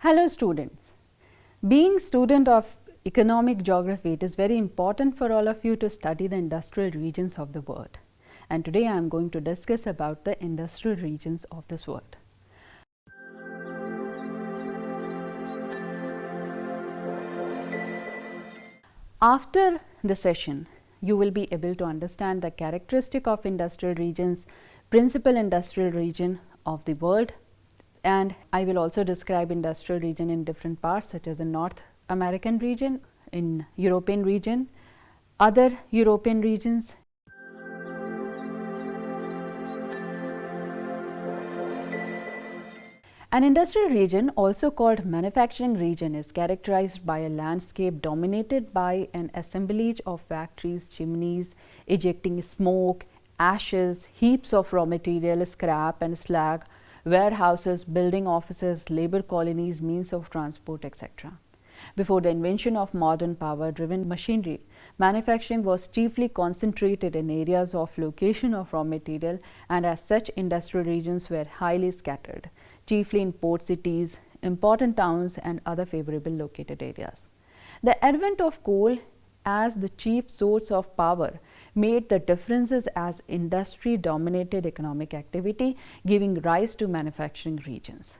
Hello students. Being student of economic geography, it is very important for all of you to study the industrial regions of the world. And today I am going to discuss about the industrial regions of this world. After the session, you will be able to understand the characteristic of industrial regions, principal industrial region of the world, and I will also describe industrial region in different parts such as the North American region, in European region, other European regions. An industrial region, also called manufacturing region, is characterized by a landscape dominated by an assemblage of factories, chimneys, ejecting smoke, ashes, heaps of raw material, scrap and slag, warehouses, building offices, labor colonies, means of transport, etc. Before the invention of modern power-driven machinery, manufacturing was chiefly concentrated in areas of location of raw material, and as such industrial regions were highly scattered, chiefly in port cities, important towns and other favorable located areas. The advent of coal as the chief source of power made the differences as industry-dominated economic activity, giving rise to manufacturing regions.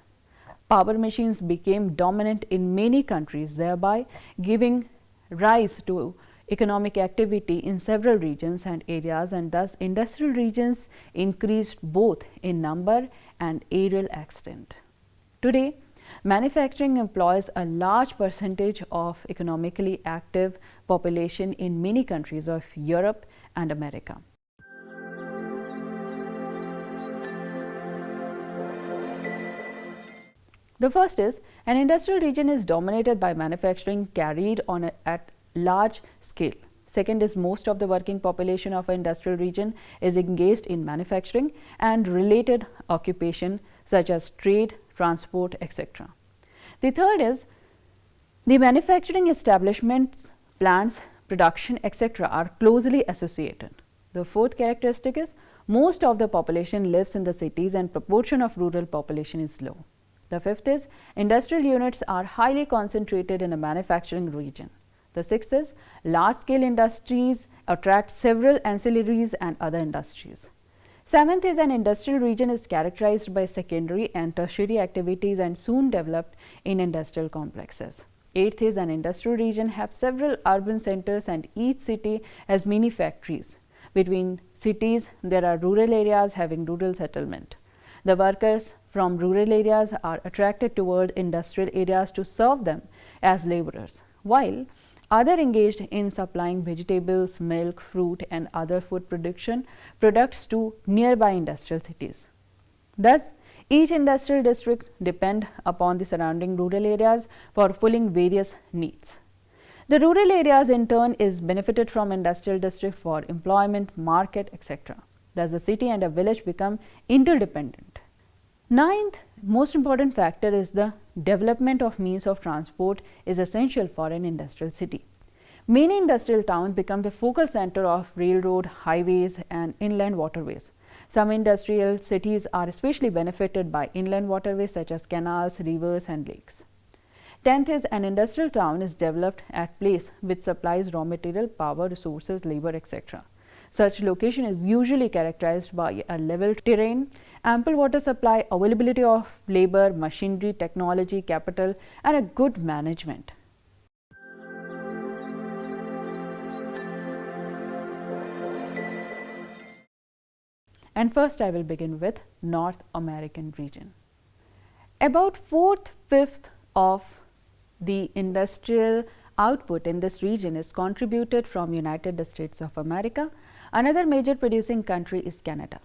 Power machines became dominant in many countries, thereby giving rise to economic activity in several regions and areas, and thus industrial regions increased both in number and areal extent. Today, manufacturing employs a large percentage of economically active population in many countries of Europe and America. The first is, an industrial region is dominated by manufacturing carried on at large scale. Second is, most of the working population of an industrial region is engaged in manufacturing and related occupation such as trade, transport, etc. The third is, the manufacturing establishments, plants, production, etc. are closely associated. The fourth characteristic is, most of the population lives in the cities and proportion of rural population is low. The fifth is, industrial units are highly concentrated in a manufacturing region. The sixth is, large-scale industries attract several ancillaries and other industries. Seventh is, an industrial region is characterized by secondary and tertiary activities and soon developed in industrial complexes. Eighth is, an industrial region has several urban centers and each city has many factories. Between cities, there are rural areas having rural settlement. The workers from rural areas are attracted toward industrial areas to serve them as laborers, while other engaged in supplying vegetables, milk, fruit and other food products to nearby industrial cities. Thus, each industrial district depends upon the surrounding rural areas for fulfilling various needs. The rural areas in turn is benefited from industrial district for employment, market, etc. Thus, the city and a village become interdependent. Ninth most important factor is the development of means of transport is essential for an industrial city. Many industrial towns become the focal center of railroad, highways and inland waterways. Some industrial cities are especially benefited by inland waterways such as canals, rivers and lakes. 10th is, an industrial town is developed at place which supplies raw material, power, resources, labor, etc. Such location is usually characterized by a level terrain, ample water supply, availability of labor, machinery, technology, capital and a good management. And first I will begin with North American region. About 4/5 of the industrial output in this region is contributed from United States of America. Another major producing country is Canada.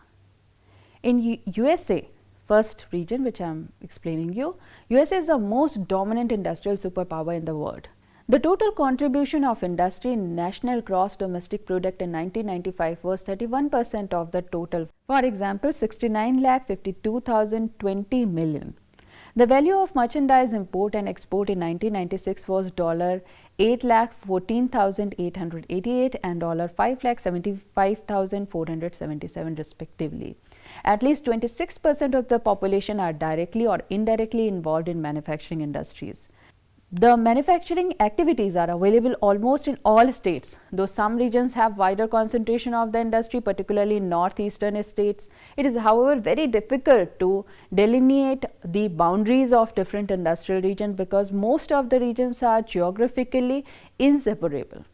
In USA, first region which I am explaining you, USA is the most dominant industrial superpower in the world. The total contribution of industry in national gross domestic product in 1995 was 31% of the total. For example, 69,52,020 million. The value of merchandise import and export in 1996 was $8,14,888 and $5,75,477 respectively. At least 26% of the population are directly or indirectly involved in manufacturing industries. The manufacturing activities are available almost in all states, though some regions have wider concentration of the industry, particularly in northeastern states. It is, however, very difficult to delineate the boundaries of different industrial regions because most of the regions are geographically inseparable.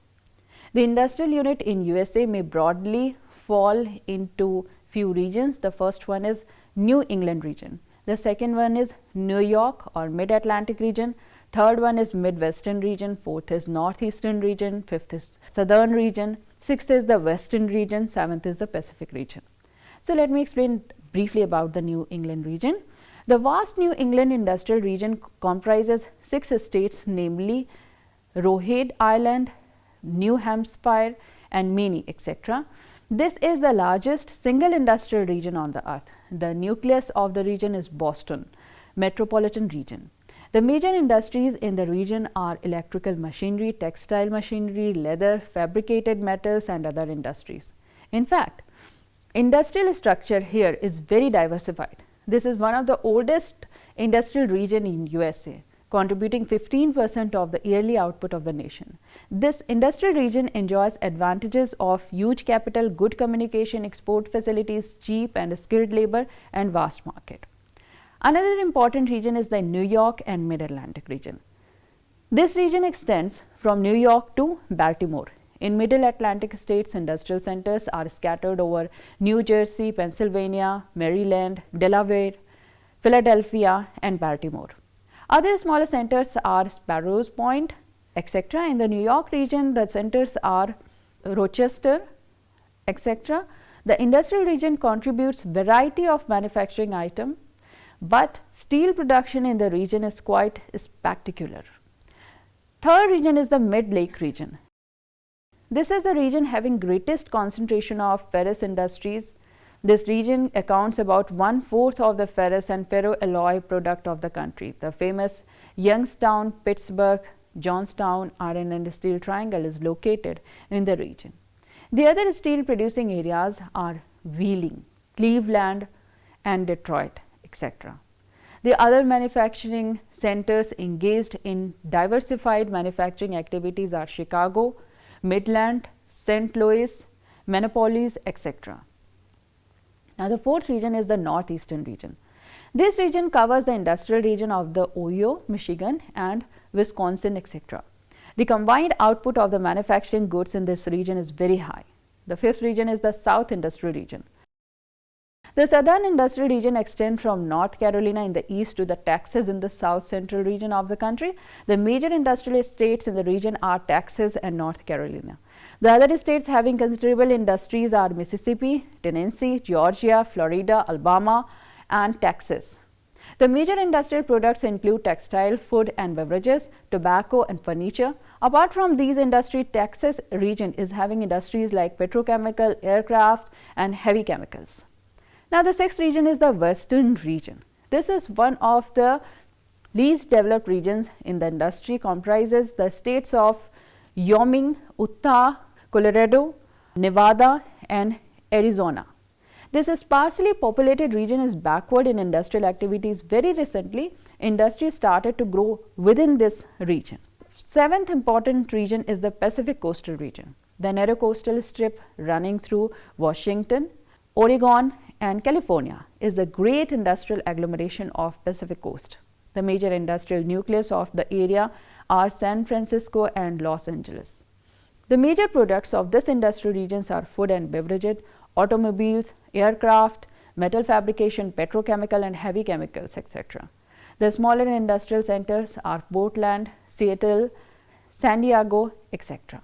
The industrial unit in USA may broadly fall into few regions. The first one is New England region. The second one is New York or Mid-Atlantic region. Third one is Midwestern region, fourth is Northeastern region, fifth is Southern region, sixth is the Western region, seventh is the Pacific region. So let me explain briefly about the New England region. The vast New England industrial region comprises 6 states, namely Rhode Island, New Hampshire and Maine, etc. This is the largest single industrial region on the earth. The nucleus of the region is Boston metropolitan region. The major industries in the region are electrical machinery, textile machinery, leather, fabricated metals and other industries. In fact, industrial structure here is very diversified. This is one of the oldest industrial region in USA, contributing 15% of the yearly output of the nation. This industrial region enjoys advantages of huge capital, good communication, export facilities, cheap and skilled labor and vast market. Another important region is the New York and Mid-Atlantic region. This region extends from New York to Baltimore. In Middle Atlantic states, industrial centers are scattered over New Jersey, Pennsylvania, Maryland, Delaware, Philadelphia and Baltimore. Other smaller centers are Sparrows Point, etc. In the New York region, the centers are Rochester, etc. The industrial region contributes variety of manufacturing items, but steel production in the region is quite spectacular. Third region is the Mid-Lake region. This is the region having greatest concentration of ferrous industries. This region accounts about 1/4 of the ferrous and ferroalloy product of the country. The famous Youngstown, Pittsburgh, Johnstown iron and steel triangle is located in the region. The other steel producing areas are Wheeling, Cleveland and Detroit, etc. The other manufacturing centers engaged in diversified manufacturing activities are Chicago, Midland, St. Louis, Minneapolis, etc. Now, the fourth region is the Northeastern region. This region covers the industrial region of the Ohio, Michigan and Wisconsin, etc. The combined output of the manufacturing goods in this region is very high. The fifth region is the South Industrial region. The Southern Industrial region extends from North Carolina in the east to the Texas in the south central region of the country. The major industrial states in the region are Texas and North Carolina. The other states having considerable industries are Mississippi, Tennessee, Georgia, Florida, Alabama and Texas. The major industrial products include textile, food and beverages, tobacco and furniture. Apart from these industries, Texas region is having industries like petrochemical, aircraft and heavy chemicals. Now, the sixth region is the Western region. This is one of the least developed regions in the industry, comprises the states of Wyoming, Utah, Colorado, Nevada and Arizona. This sparsely populated region is backward in industrial activities. Very recently, industry started to grow within this region. Seventh important region is the Pacific coastal region. The narrow coastal strip running through Washington, Oregon and California is the great industrial agglomeration of Pacific coast. The major industrial nucleus of the area are San Francisco and Los Angeles. The major products of this industrial regions are food and beverages, automobiles, aircraft, metal fabrication, petrochemical and heavy chemicals, etc. The smaller industrial centers are Portland, Seattle, San Diego, etc.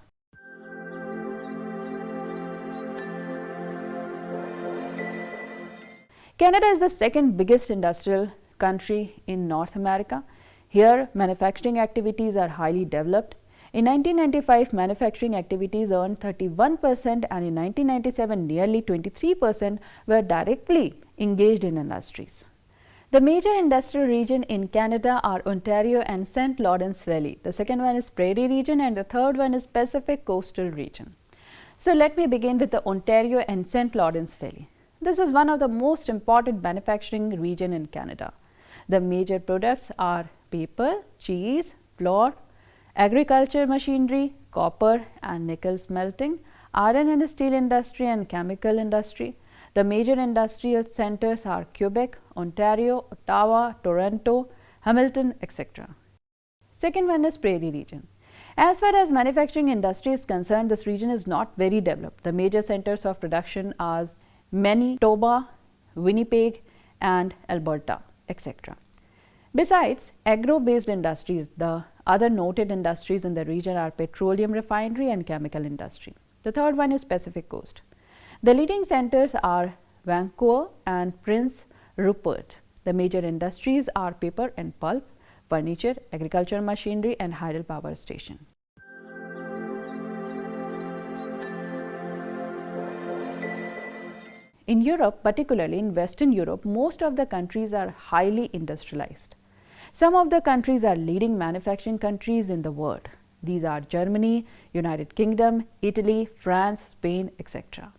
Canada is the second biggest industrial country in North America. Here, manufacturing activities are highly developed. In 1995, manufacturing activities earned 31% and in 1997, nearly 23% were directly engaged in industries. The major industrial region in Canada are Ontario and St. Lawrence Valley. The second one is Prairie region and the third one is Pacific coastal region. So let me begin with the Ontario and St. Lawrence Valley. This is one of the most important manufacturing region in Canada. The major products are paper, cheese, flour, agriculture machinery, copper and nickel smelting, iron and steel industry and chemical industry. The major industrial centers are Quebec, Ontario, Ottawa, Toronto, Hamilton, etc. Second one is Prairie region. As far as manufacturing industry is concerned, this region is not very developed. The major centers of production are Manitoba, Winnipeg and Alberta, etc. Besides agro-based industries, the other noted industries in the region are petroleum refinery and chemical industry. The third one is Pacific Coast. The leading centers are Vancouver and Prince Rupert. The major industries are paper and pulp, furniture, agricultural machinery and hydropower station. In Europe, particularly in Western Europe, most of the countries are highly industrialized. Some of the countries are leading manufacturing countries in the world. These are Germany, United Kingdom, Italy, France, Spain, etc.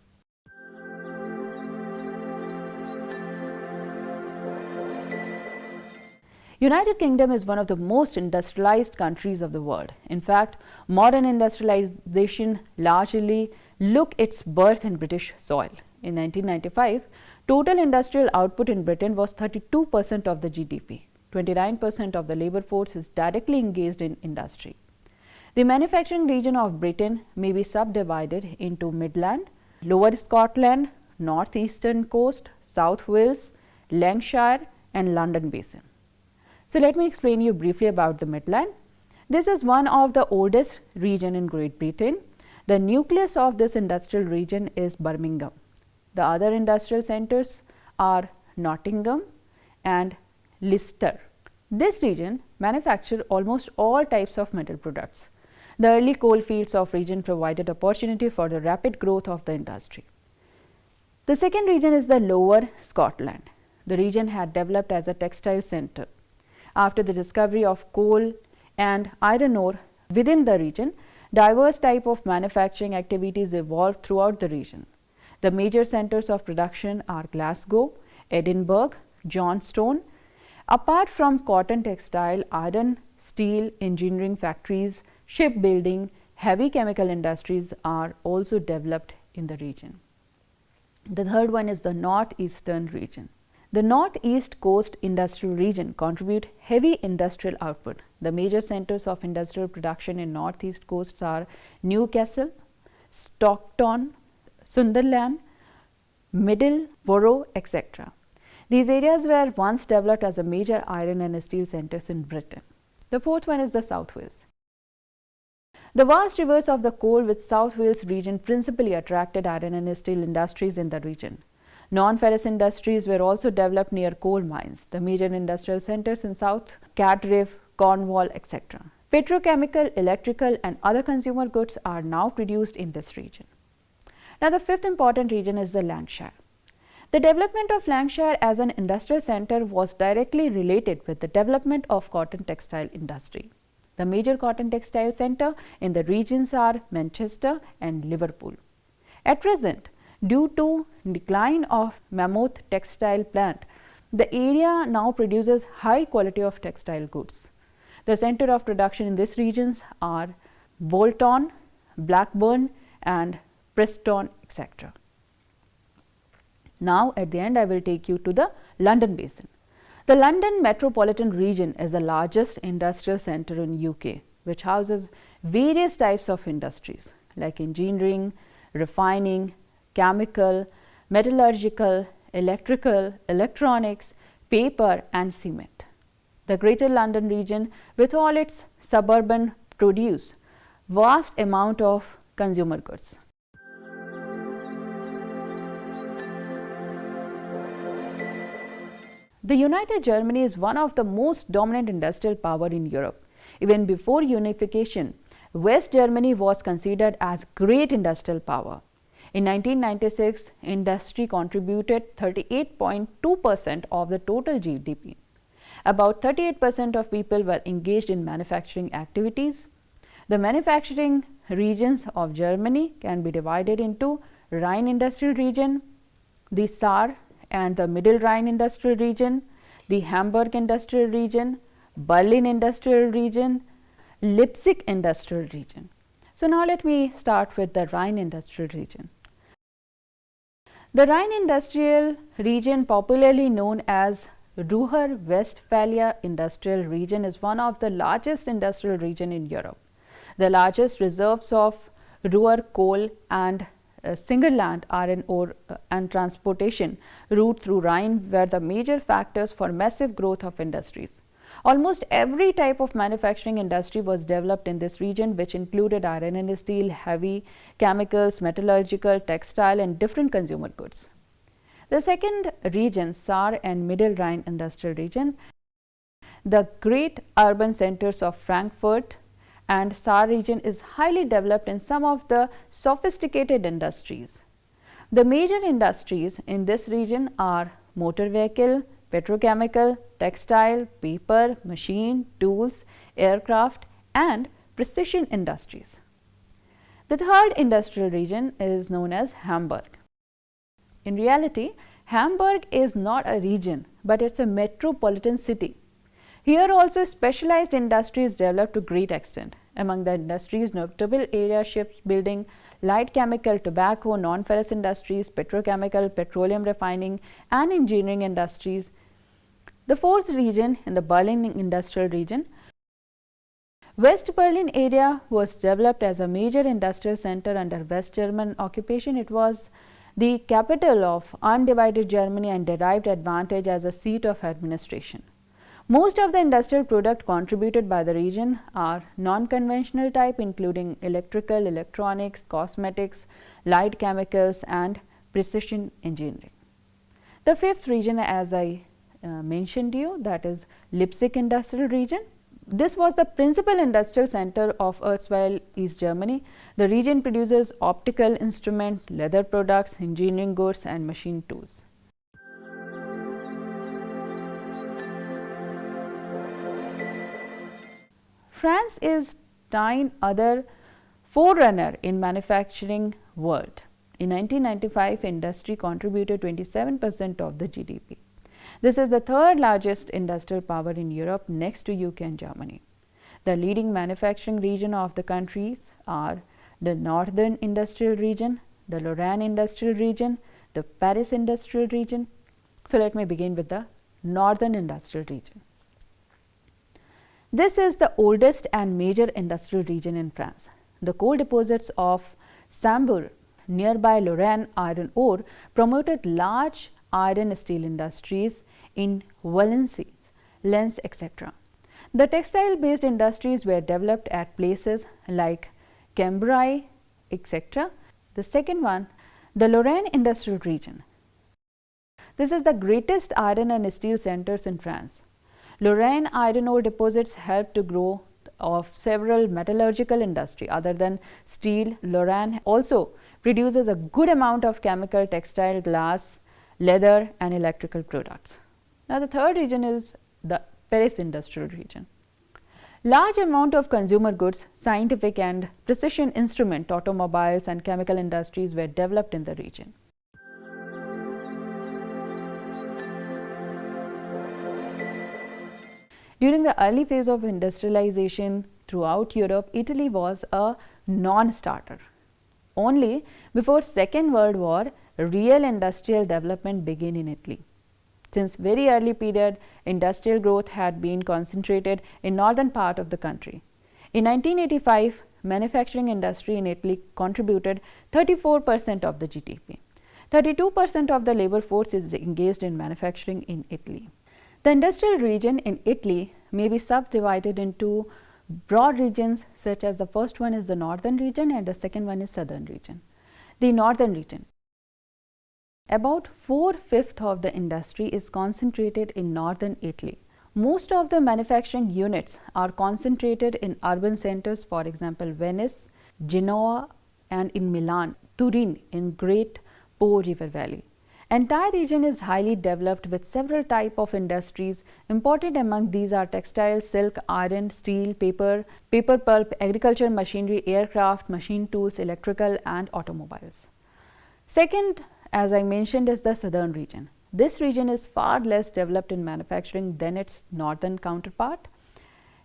United Kingdom is one of the most industrialized countries of the world. In fact, modern industrialization largely took its birth in British soil. In 1995, total industrial output in Britain was 32% of the GDP. 29% of the labor force is directly engaged in industry. The manufacturing region of Britain may be subdivided into Midland, Lower Scotland, North Eastern Coast, South Wales, Lancashire and London Basin. So let me explain you briefly about the Midland. This is one of the oldest region in Great Britain. The nucleus of this industrial region is Birmingham. The other industrial centers are Nottingham and Leicester. This region manufactured almost all types of metal products. The early coal fields of region provided opportunity for the rapid growth of the industry. The second region is the Lower Scotland. The region had developed as a textile center. After the discovery of coal and iron ore within the region, diverse type of manufacturing activities evolved throughout the region. The major centers of production are Glasgow, Edinburgh, Johnstone. Apart from cotton, textile, iron, steel, engineering factories, shipbuilding, heavy chemical industries are also developed in the region. The third one is the northeastern region. The northeast coast industrial region contribute heavy industrial output. The major centers of industrial production in northeast coasts are Newcastle, Stockton, Sunderland, Middleborough, etc. These areas were once developed as a major iron and steel centers in Britain. The fourth one is the South Wales. The vast rivers of the coal with South Wales region principally attracted iron and steel industries in the region. Non-ferrous industries were also developed near coal mines. The major industrial centers in South Cardiff, Cornwall, etc. Petrochemical, electrical and other consumer goods are now produced in this region. Now the fifth important region is the Lancashire. The development of Lancashire as an industrial center was directly related with the development of cotton textile industry. The major cotton textile center in the regions are Manchester and Liverpool. At present, due to decline of mammoth textile plant, the area now produces high quality of textile goods. The center of production in these regions are Bolton, Blackburn and Preston, etc. Now at the end I will take you to the London Basin. The London metropolitan region is the largest industrial center in UK, which houses various types of industries like engineering, refining, chemical, metallurgical, electrical, electronics, paper and cement. The Greater London region with all its suburban produce vast amount of consumer goods. The United Germany is one of the most dominant industrial power in Europe. Even before unification, West Germany was considered as great industrial power. In 1996, industry contributed 38.2% of the total GDP. About 38% of people were engaged in manufacturing activities. The manufacturing regions of Germany can be divided into Rhine Industrial Region, the Saar and the Middle Rhine Industrial Region, the Hamburg Industrial Region, Berlin Industrial Region, Leipzig Industrial Region. So now let me start with the Rhine Industrial Region. The Rhine Industrial Region, popularly known as 𝗪𝗏𝗪 Industrial Region, is one of the largest industrial regions in Europe. The largest reserves of Ruhr coal and single land iron ore and transportation route through Rhine were the major factors for massive growth of industries. Almost every type of manufacturing industry was developed in this region, which included iron and steel, heavy chemicals, metallurgical, textile, and different consumer goods. The second region, Saar and Middle Rhine Industrial Region, the great urban centers of Frankfurt and Saar region is highly developed in some of the sophisticated industries. The major industries in this region are motor vehicle, petrochemical, textile, paper, machine, tools, aircraft, and precision industries. The third industrial region is known as Hamburg. In reality, Hamburg is not a region, but it's a metropolitan city. Here also specialized industries developed to great extent. Among the industries, notable area shipbuilding, light chemical, tobacco, non-ferrous industries, petrochemical, petroleum refining, and engineering industries. The fourth region in the Berlin Industrial Region, West Berlin area was developed as a major industrial center under West German occupation. It was the capital of undivided Germany and derived advantage as a seat of administration. Most of the industrial products contributed by the region are non-conventional type, including electrical, electronics, cosmetics, light chemicals, and precision engineering. The fifth region, as I mentioned to you, that is Leipzig Industrial Region. This was the principal industrial center of erstwhile East Germany. The region produces optical instrument, leather products, engineering goods, and machine tools. France is nine other forerunner in manufacturing world. In 1995, industry contributed 27% of the GDP. This is the third largest industrial power in Europe, next to UK and Germany. The leading manufacturing region of the countries are the Northern Industrial Region, the Lorraine Industrial Region, the Paris Industrial Region. So let me begin with the Northern Industrial Region. This is the oldest and major industrial region in France. The coal deposits of Sambour nearby Lorraine iron ore promoted large iron steel industries in Valenciennes, Lens, etc. The textile based industries were developed at places like Cambrai, etc. The second one, the Lorraine Industrial Region. This is the greatest iron and steel centers in France. Lorraine iron ore deposits helped to grow of several metallurgical industry. Other than steel, Lorraine also produces a good amount of chemical, textile, glass, leather, and electrical products. Now the third region is the Paris Industrial Region. Large amount of consumer goods, scientific and precision instrument, automobiles, and chemical industries were developed in the region. During the early phase of industrialization throughout Europe, Italy was a non-starter. Only before Second World War, real industrial development began in Italy. Since very early period, industrial growth had been concentrated in northern part of the country. In 1985, manufacturing industry in Italy contributed 34% of the GDP. 32% of the labor force is engaged in manufacturing in Italy. The industrial region in Italy may be subdivided into broad regions, such as the first one is the northern region and the second one is southern region. The northern region. About 4/5 of the industry is concentrated in northern Italy. Most of the manufacturing units are concentrated in urban centers, for example, Venice, Genoa, and in Milan, Turin in Great Po River Valley. Entire region is highly developed with several types of industries. Important among these are textile, silk, iron, steel, paper pulp, agriculture, machinery, aircraft, machine tools, electrical, and automobiles. Second as I mentioned, is the southern region. This region is far less developed in manufacturing than its northern counterpart.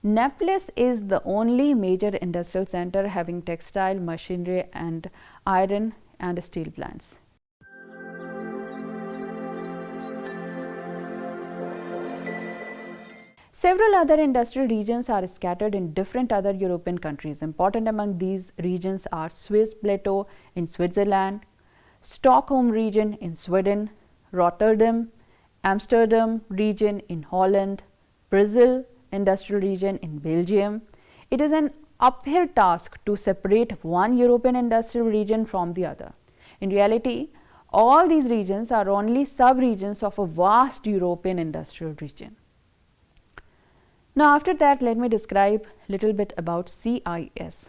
Neapolis is the only major industrial center having textile, machinery and iron and steel plants. Several other industrial regions are scattered in different other European countries. Important among these regions are Swiss Plateau in Switzerland, Stockholm region in Sweden, Rotterdam, Amsterdam region in Holland, Brazil industrial region in Belgium. It is an uphill task to separate one European industrial region from the other. In reality, all these regions are only sub-regions of a vast European industrial region. Now, after that, let me describe a little bit about CIS.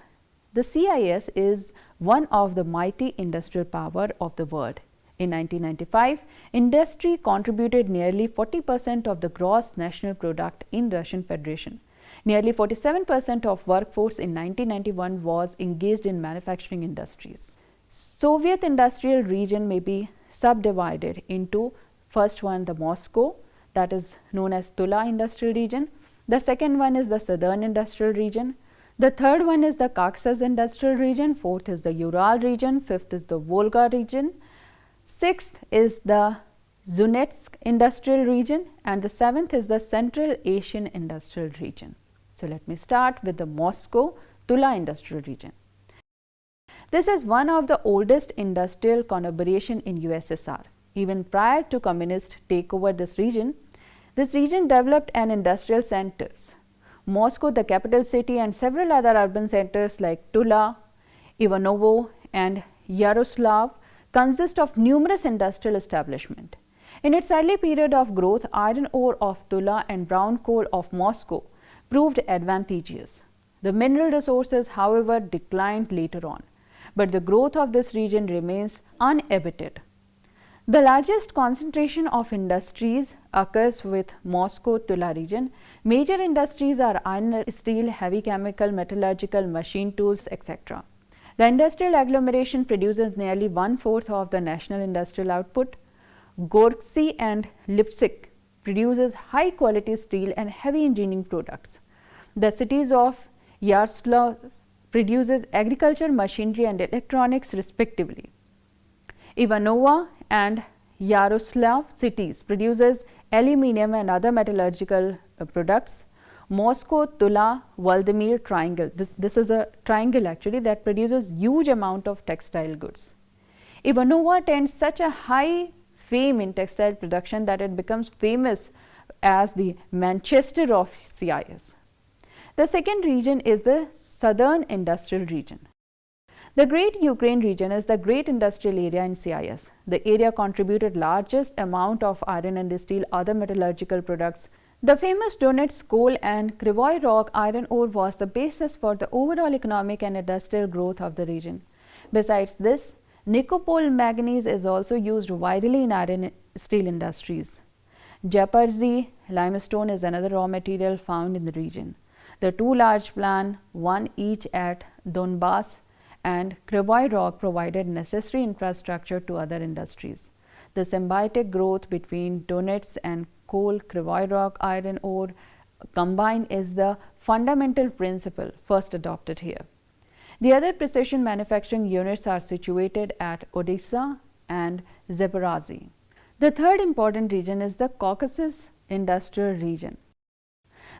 The CIS is one of the mighty industrial power of the world. In 1995, industry contributed nearly 40% of the gross national product in Russian Federation. Nearly 47% of workforce in 1991 was engaged in manufacturing industries. Soviet industrial region may be subdivided into first one, the Moscow, that is known as Tula industrial region. The second one is the southern industrial region. The third one is the Caucasus industrial region. Fourth is the Ural region. Fifth is the Volga region. Sixth is the Donetsk industrial region, and the seventh is the Central Asian industrial region. So, let me start with the Moscow Tula industrial region. This is one of the oldest industrial conurbation in USSR. Even prior to communist takeover this region developed an industrial centers. Moscow, the capital city, and several other urban centers like Tula, Ivanovo and Yaroslavl consist of numerous industrial establishments. In its early period of growth, iron ore of Tula and brown coal of Moscow proved advantageous. The mineral resources, however, declined later on, but the growth of this region remains unabated. The largest concentration of industries occurs with Moscow-Tula region. Major industries are iron, steel, heavy chemical, metallurgical, machine tools, etc. The industrial agglomeration produces nearly 1/4 of the national industrial output. Gorky and Leipzig produces high quality steel and heavy engineering products. The cities of Yaroslavl produces agriculture, machinery and electronics respectively. Ivanova and Yaroslavl cities produces aluminium and other metallurgical products. Moscow, Tula, Vladimir triangle. This is a triangle actually that produces huge amount of textile goods. Ivanova attains such a high fame in textile production that it becomes famous as the Manchester of CIS. The second region is the southern industrial region. The Great Ukraine region is the great industrial area in CIS. The area contributed largest amount of iron and steel, other metallurgical products. The famous Donetsk coal and Kryvyi Rog iron ore was the basis for the overall economic and industrial growth of the region. Besides this, Nikopol manganese is also used widely in iron steel industries. 𝗕𝗏𝗄 limestone is another raw material found in the region. The two large plants, one each at Donbass and Kryvyi Rog, provided necessary infrastructure to other industries. The symbiotic growth between Donetsk and coal, Kryvyi Rog iron ore combined is the fundamental principle first adopted here. The other precision manufacturing units are situated at Odessa and Zaporozhye. The third important region is the Caucasus industrial region.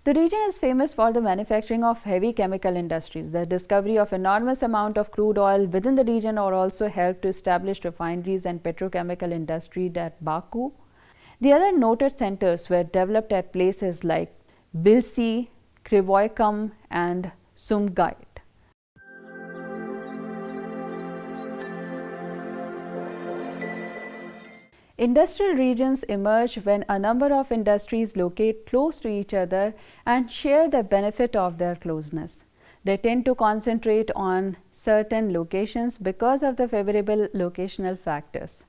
The region is famous for the manufacturing of heavy chemical industries. The discovery of enormous amount of crude oil within the region also helped to establish refineries and petrochemical industry at Baku. The other noted centers were developed at places like Tbilisi, Kryvyi and Sumgait. Industrial regions emerge when a number of industries locate close to each other and share the benefit of their closeness. They tend to concentrate on certain locations because of the favorable locational factors.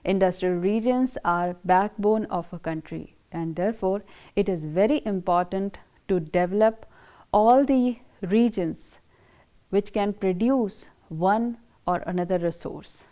Industrial regions are backbone of a country, and therefore it is very important to develop all the regions which can produce one or another resource.